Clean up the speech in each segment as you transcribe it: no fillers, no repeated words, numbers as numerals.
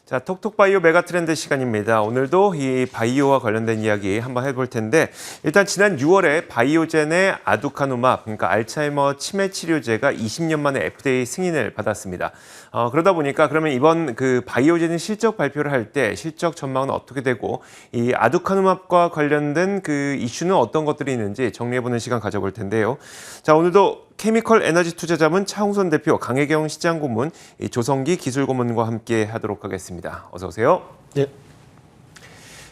자, 톡톡바이오 메가트렌드 시간입니다. 오늘도 이 바이오와 관련된 이야기 한번 해볼 텐데 일단 지난 6월에 바이오젠의 아두카누맙, 그러니까 알츠하이머 치매 치료제가 20년 만에 FDA 승인을 받았습니다. 그러다 보니까 그러면 이번 그 바이오젠이 실적 발표를 할 때 실적 전망은 어떻게 되고 이 아두카누맙과 관련된 그 이슈는 어떤 것들이 있는지 정리해보는 시간 가져볼 텐데요. 자, 오늘도 케미컬 에너지 투자자문 차홍선 대표, 강혜경 시장 고문, 조성기 기술 고문과 함께 하도록 하겠습니다. 어서 오세요. 네.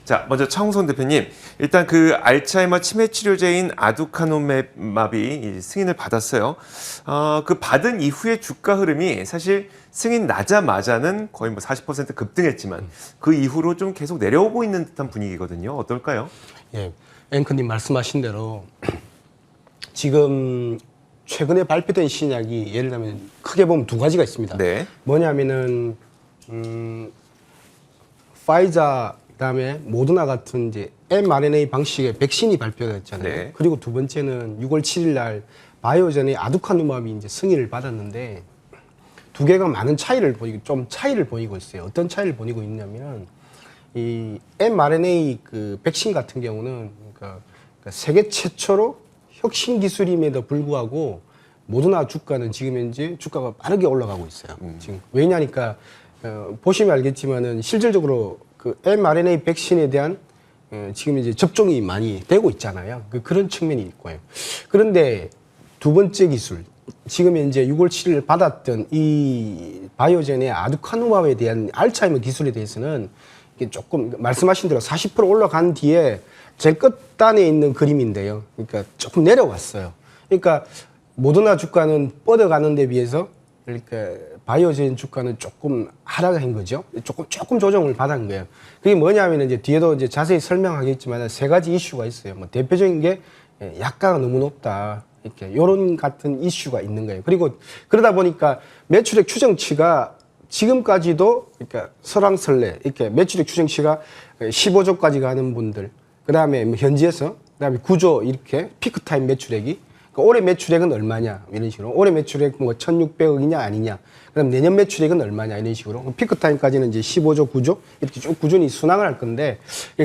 자, 먼저 차홍선 대표님, 일단 그 알츠하이머 치매 치료제인 아두카누맙이 승인을 받았어요. 그 받은 이후의 주가 흐름이 사실 승인 나자마자는 거의 뭐 40% 급등했지만 그 이후로 좀 계속 내려오고 있는 듯한 분위기거든요. 어떨까요? 예, 앵커님 말씀하신 대로 지금 최근에 발표된 신약이 예를 들면 크게 보면 두 가지가 있습니다. 네. 뭐냐면은 파이자 그다음에 모더나 같은 이제 mRNA 방식의 백신이 발표가 됐잖아요. 네. 그리고 두 번째는 6월 7일 날 바이오젠의 아두카누맙이 이제 승인을 받았는데 두 개가 많은 차이를 보이고 있어요. 어떤 차이를 보이고 있냐면 이 mRNA 그 백신 같은 경우는 그러니까 세계 최초로 혁신 기술임에도 불구하고 모더나 주가는 지금 현재 주가가 빠르게 올라가고 있어요. 지금 왜냐니까 보시면 알겠지만은 실질적으로 그 mRNA 백신에 대한 지금 이제 접종이 많이 되고 있잖아요. 그런 측면이 있고요. 그런데 두 번째 기술, 지금 현재 6월 7일 받았던 이 바이오젠의 아두카누맙에 대한 알츠하이머 기술에 대해서는 이게 조금 말씀하신 대로 40% 올라간 뒤에 제일 끝단에 있는 그림인데요. 그러니까 조금 내려왔어요. 그러니까 모더나 주가는 뻗어가는 데 비해서 그러니까 바이오젠 주가는 조금 하락한 거죠. 조금 조정을 받은 거예요. 그게 뭐냐면 이제 뒤에도 이제 자세히 설명하겠지만 세 가지 이슈가 있어요. 뭐 대표적인 게 약가가 너무 높다. 이렇게 요런 같은 이슈가 있는 거예요. 그리고 그러다 보니까 매출액 추정치가 지금까지도 그러니까 설왕설래 이렇게 매출액 추정치가 15조까지 가는 분들, 그다음에 현지에서 그다음에 9조 이렇게 피크타임 매출액이 그러니까 올해 매출액은 얼마냐 이런 식으로 올해 매출액 뭐 1,600억이냐 아니냐 그다음 내년 매출액은 얼마냐 이런 식으로 피크타임까지는 이제 15조 9조 이렇게 쭉 꾸준히 순항을 할 건데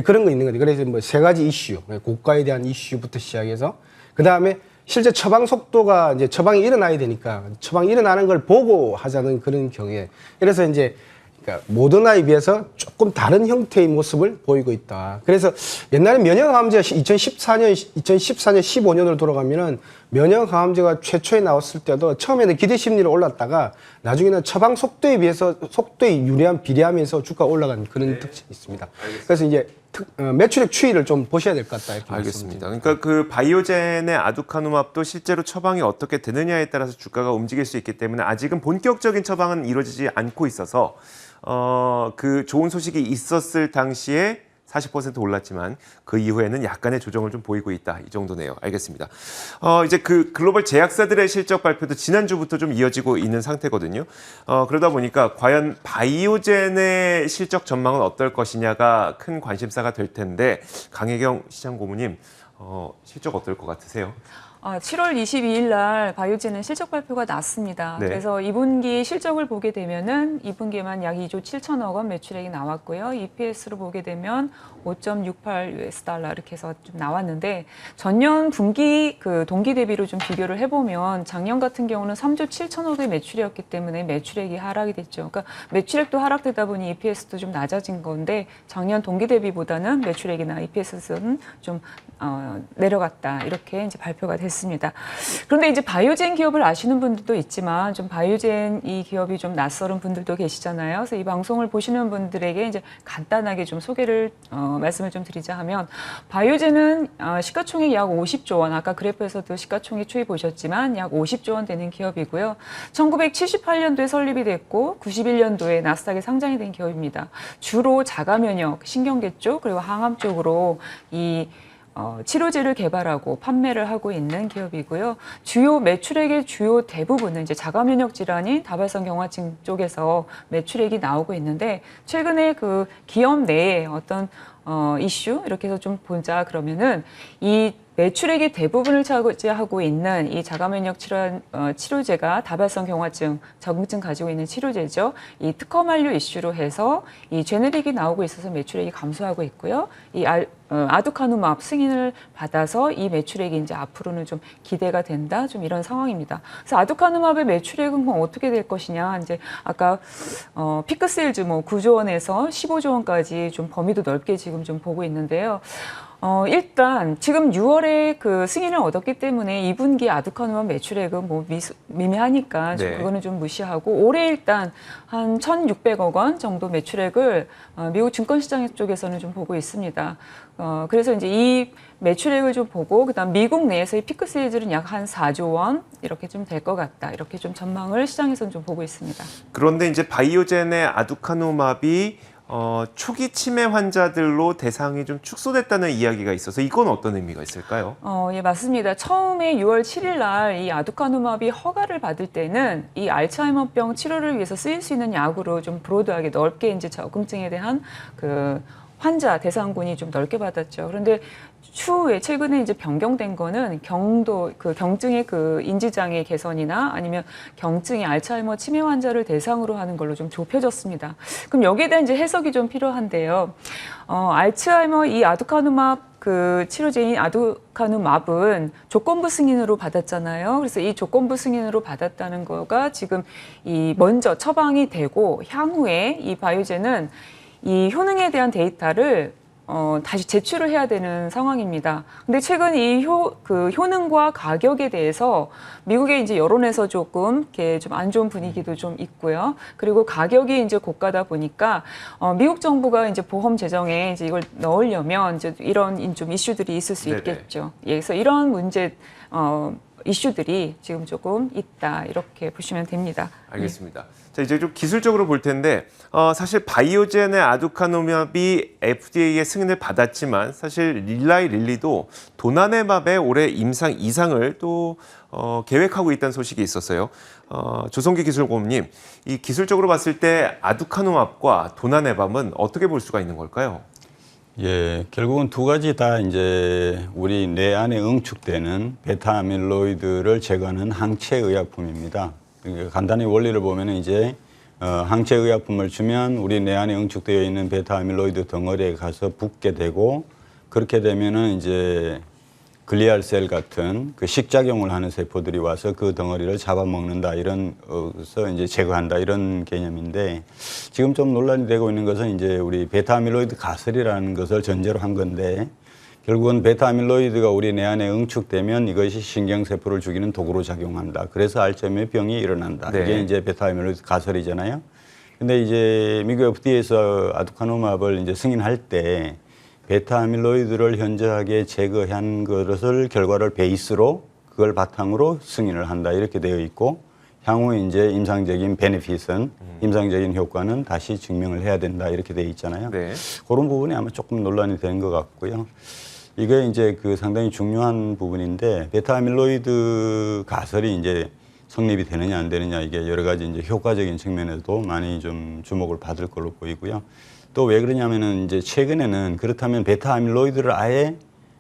그런 거 있는 거죠. 그래서 뭐 세 가지 이슈 고가에 대한 이슈부터 시작해서 그다음에 실제 처방 속도가 이제 처방이 일어나야 되니까 처방이 일어나는 걸 보고 하자는 그런 경우에 그래서 이제 그러니까 모더나에 비해서 조금 다른 형태의 모습을 보이고 있다. 그래서 옛날에 면역항암제가 2014년, 15년으로 돌아가면은 면역항암제가 최초에 나왔을 때도 처음에는 기대심리로 올랐다가 나중에는 처방 속도에 비해서 속도에 유리한 비례하면서 주가가 올라간 그런 특징이 있습니다. 알겠습니다. 그래서 이제 매출액 추이를 좀 보셔야 될 것 같다. 이렇게 알겠습니다. 그러니까 그 바이오젠의 아두카누맙도 실제로 처방이 어떻게 되느냐에 따라서 주가가 움직일 수 있기 때문에 아직은 본격적인 처방은 이루어지지 않고 있어서 그 좋은 소식이 있었을 당시에 40% 올랐지만 그 이후에는 약간의 조정을 좀 보이고 있다. 이 정도네요. 알겠습니다. 이제 그 글로벌 제약사들의 실적 발표도 지난주부터 좀 이어지고 있는 상태거든요. 그러다 보니까 과연 바이오젠의 실적 전망은 어떨 것이냐가 큰 관심사가 될 텐데 강혜경 시장 고문님 실적 어떨 것 같으세요? 7월 22일 날 바이오젠은 실적 발표가 났습니다. 네. 그래서 2분기 실적을 보게 되면은 2분기에만 약 2조 7천억 원 매출액이 나왔고요. EPS로 보게 되면 5.68 US 달러 이렇게 해서 좀 나왔는데 전년 분기 그 동기 대비로 좀 비교를 해보면 작년 같은 경우는 3조 7천억의 매출이었기 때문에 매출액이 하락이 됐죠. 그러니까 매출액도 하락되다 보니 EPS도 좀 낮아진 건데 작년 동기 대비보다는 매출액이나 EPS는 좀 내려갔다 이렇게 이제 발표가 됐습니다. 그런데 이제 바이오젠 기업을 아시는 분들도 있지만 좀 바이오젠 이 기업이 좀 낯설은 분들도 계시잖아요. 그래서 이 방송을 보시는 분들에게 이제 간단하게 좀 소개를 말씀을 좀 드리자 하면 바이오젠은 시가총액 약 50조 원, 아까 그래프에서도 시가총액 추이 보셨지만 약 50조 원 되는 기업이고요. 1978년도에 설립이 됐고 91년도에 나스닥에 상장이 된 기업입니다. 주로 자가면역, 신경계 쪽 그리고 항암 쪽으로 이 치료제를 개발하고 판매를 하고 있는 기업이고요. 주요 매출액의 주요 대부분은 이제 자가면역 질환인 다발성 경화증 쪽에서 매출액이 나오고 있는데 최근에 그 기업 내에 어떤 이슈 이렇게 해서 좀 보자 그러면은 이 매출액의 대부분을 차지하고 있는 이 자가면역 치료제가 다발성 경화증, 적응증 가지고 있는 치료제죠. 이 특허 만료 이슈로 해서 이 제네릭이 나오고 있어서 매출액이 감소하고 있고요. 이 아두카누맙 승인을 받아서 이 매출액이 이제 앞으로는 좀 기대가 된다, 좀 이런 상황입니다. 그래서 아두카누맙의 매출액은 뭐 어떻게 될 것이냐, 이제 아까 피크 세일즈 뭐 9조 원에서 15조 원까지 좀 범위도 넓게 지금 좀 보고 있는데요. 일단 지금 6월에 그 승인을 얻었기 때문에 2분기 아두카누맙 매출액은 뭐 미미하니까 좀 네. 그거는 좀 무시하고 올해 일단 한 1,600억 원 정도 매출액을 미국 증권시장 쪽에서는 좀 보고 있습니다. 그래서 이제 이 매출액을 좀 보고 그다음 미국 내에서의 피크 세일즈는 약 한 4조 원 이렇게 좀 될 것 같다. 이렇게 좀 전망을 시장에서는 좀 보고 있습니다. 그런데 이제 바이오젠의 아두카누맙이 초기 치매 환자들로 대상이 좀 축소됐다는 이야기가 있어서 이건 어떤 의미가 있을까요? 예, 맞습니다. 처음에 6월 7일 날 이 아두카누맙이 허가를 받을 때는 이 알츠하이머병 치료를 위해서 쓰일 수 있는 약으로 좀 브로드하게 넓게 이제 적응증에 대한 그 환자 대상군이 좀 넓게 받았죠. 그런데 추후에 최근에 이제 변경된 거는 경증의 그 인지장애 개선이나 아니면 경증의 알츠하이머 치매 환자를 대상으로 하는 걸로 좀 좁혀졌습니다. 그럼 여기에 대한 이제 해석이 좀 필요한데요. 알츠하이머 이 아두카누맙 그 치료제인 아두카누맙은 조건부 승인으로 받았잖아요. 그래서 이 조건부 승인으로 받았다는 거가 지금 이 먼저 처방이 되고 향후에 이 바이오젠은 이 효능에 대한 데이터를 다시 제출을 해야 되는 상황입니다. 근데 최근 이 효능과 가격에 대해서 미국의 이제 여론에서 조금 이렇게 좀 안 좋은 분위기도 좀 있고요. 그리고 가격이 이제 고가다 보니까 미국 정부가 이제 보험 재정에 이제 이걸 넣으려면 이제 이런 좀 이슈들이 있을 수 네네. 있겠죠. 예, 그래서 이런 문제 이슈들이 지금 조금 있다 이렇게 보시면 됩니다. 알겠습니다. 자, 이제 좀 기술적으로 볼 텐데 사실 바이오젠의 아두카누맙이 FDA의 승인을 받았지만 사실 릴라이 릴리도 도나네맙의 올해 임상 2상을 또 계획하고 있다는 소식이 있었어요. 조성기 기술고문님, 이 기술적으로 봤을 때 아두카누맙과 도나네맙은 어떻게 볼 수가 있는 걸까요? 예, 결국은 두 가지 다 이제 우리 뇌 안에 응축되는 베타 아밀로이드를 제거하는 항체 의약품입니다. 그러니까 간단히 원리를 보면은 이제 항체 의약품을 주면 우리 뇌 안에 응축되어 있는 베타 아밀로이드 덩어리에 가서 붙게 되고 그렇게 되면은 이제 글리알 셀 같은 그 식작용을 하는 세포들이 와서 그 덩어리를 잡아먹는다 이런 이제 제거한다 이런 개념인데 지금 좀 논란이 되고 있는 것은 이제 우리 베타 아밀로이드 가설이라는 것을 전제로 한 건데 결국은 베타 아밀로이드가 우리 뇌 안에 응축되면 이것이 신경세포를 죽이는 도구로 작용한다. 그래서 알츠하이머 병이 일어난다. 네. 이게 이제 베타 아밀로이드 가설이잖아요. 근데 이제 미국 FDA에서 아두카누맙을 이제 승인할 때 베타 아밀로이드를 현저하게 제거한 것을 결과를 베이스로 그걸 바탕으로 승인을 한다. 이렇게 되어 있고 향후 이제 임상적인 베네핏은 임상적인 효과는 다시 증명을 해야 된다. 이렇게 되어 있잖아요. 네. 그런 부분이 아마 조금 논란이 된 것 같고요. 이게 이제 그 상당히 중요한 부분인데 베타 아밀로이드 가설이 이제 성립이 되느냐 안 되느냐 이게 여러 가지 이제 효과적인 측면에도 많이 좀 주목을 받을 걸로 보이고요. 또 왜 그러냐면은 이제 최근에는 그렇다면 베타 아밀로이드를 아예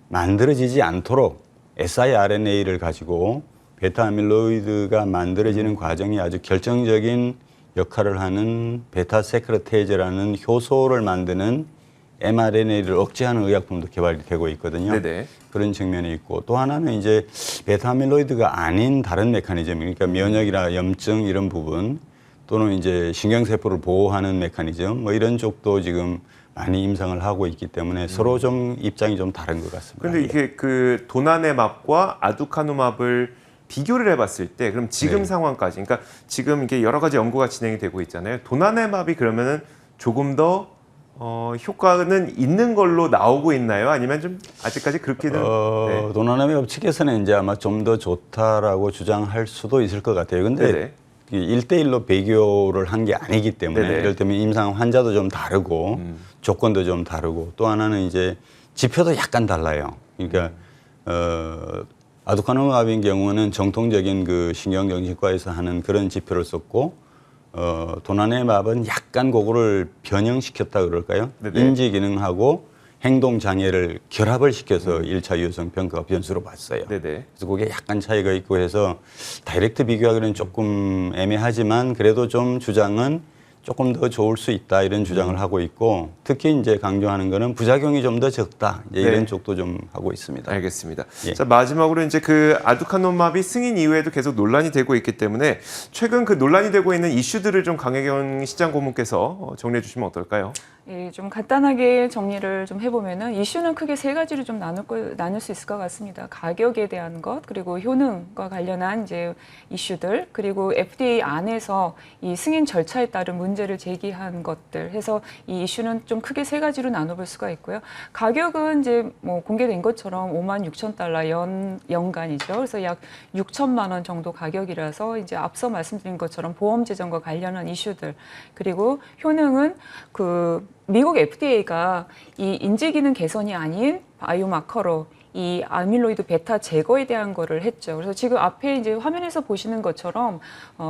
만들어지지 않도록 siRNA를 가지고 베타 아밀로이드가 만들어지는 과정이 아주 결정적인 역할을 하는 베타 세크레테이즈라는 효소를 만드는 mRNA를 억제하는 의약품도 개발이 되고 있거든요. 네네. 그런 측면이 있고 또 하나는 이제 베타 아밀로이드가 아닌 다른 메커니즘, 그러니까 면역이나 염증 이런 부분 또는 이제 신경세포를 보호하는 메커니즘 뭐 이런 쪽도 지금 많이 임상을 하고 있기 때문에 서로 좀 입장이 좀 다른 것 같습니다. 그런데 이게 그 도나네맙과 아두카누맙을 비교를 해봤을 때 그럼 지금 네. 상황까지, 그러니까 지금 이게 여러 가지 연구가 진행이 되고 있잖아요. 도나네맙이 그러면은 조금 더 효과는 있는 걸로 나오고 있나요? 아니면 좀 아직까지 그렇게는 네. 도나네맙 측에서는 이제 아마 좀 더 좋다라고 주장할 수도 있을 것 같아요. 근데 네네. 1대1로 비교를 한 게 아니기 때문에 네네. 이럴 때면 임상 환자도 좀 다르고 조건도 좀 다르고 또 하나는 이제 지표도 약간 달라요. 그러니까 아두카누맙인 경우는 정통적인 그 신경정신과에서 하는 그런 지표를 썼고 도나네맙은 약간 그거를 변형시켰다 그럴까요? 네네. 인지 기능하고 행동 장애를 결합을 시켜서 1차 유효성 평가가 변수로 봤어요. 네네. 그래서 그게 약간 차이가 있고 해서 다이렉트 비교하기는 조금 애매하지만 그래도 좀 주장은 조금 더 좋을 수 있다 이런 주장을 하고 있고 특히 이제 강조하는 거는 부작용이 좀 더 적다 이제 이런 네. 쪽도 좀 하고 있습니다. 알겠습니다. 예. 자, 마지막으로 이제 그 아두카누맙이 승인 이후에도 계속 논란이 되고 있기 때문에 최근 그 논란이 되고 있는 이슈들을 좀 강혜경 시장 고문께서 정리해 주시면 어떨까요? 예, 좀 간단하게 정리를 좀 해보면은 이슈는 크게 세 가지로 좀 나눌 수 있을 것 같습니다. 가격에 대한 것, 그리고 효능과 관련한 이제 이슈들, 그리고 FDA 안에서 이 승인 절차에 따른 문제를 제기한 것들 해서 이 이슈는 좀 크게 세 가지로 나눠볼 수가 있고요. 가격은 이제 뭐 공개된 것처럼 56,000달러 연간이죠. 그래서 약 6천만 원 정도 가격이라서 이제 앞서 말씀드린 것처럼 보험 재정과 관련한 이슈들, 그리고 효능은 그 미국 FDA가 이 인지 기능 개선이 아닌 바이오마커로 이 아밀로이드 베타 제거에 대한 거를 했죠. 그래서 지금 앞에 이제 화면에서 보시는 것처럼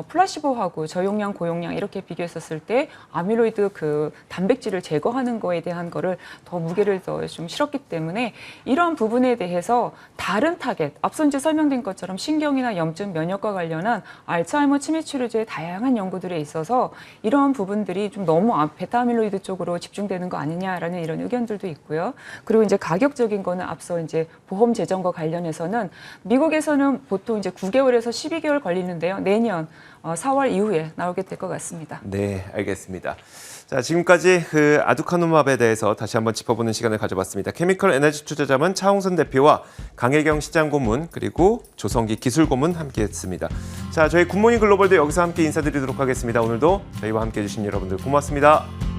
플라시보하고 저용량, 고용량 이렇게 비교했었을 때 아밀로이드 그 단백질을 제거하는 거에 대한 거를 더 무게를 더 좀 실었기 때문에 이런 부분에 대해서 다른 타겟, 앞서 이제 설명된 것처럼 신경이나 염증, 면역과 관련한 알츠하이머 치매 치료제의 다양한 연구들에 있어서 이런 부분들이 좀 너무 베타 아밀로이드 쪽으로 집중되는 거 아니냐라는 이런 의견들도 있고요. 그리고 이제 가격적인 거는 앞서 이제 보험 재정과 관련해서는 미국에서는 보통 이제 9개월에서 12개월 걸리는데요. 내년 4월 이후에 나오게 될 것 같습니다. 네, 알겠습니다. 자, 지금까지 그 아두카누맙에 대해서 다시 한번 짚어보는 시간을 가져봤습니다. 케미컬 에너지 투자자문 차홍선 대표와 강혜경 시장 고문 그리고 조성기 기술 고문 함께했습니다. 자, 저희 굿모닝 글로벌도 여기서 함께 인사드리도록 하겠습니다. 오늘도 저희와 함께해 주신 여러분들 고맙습니다.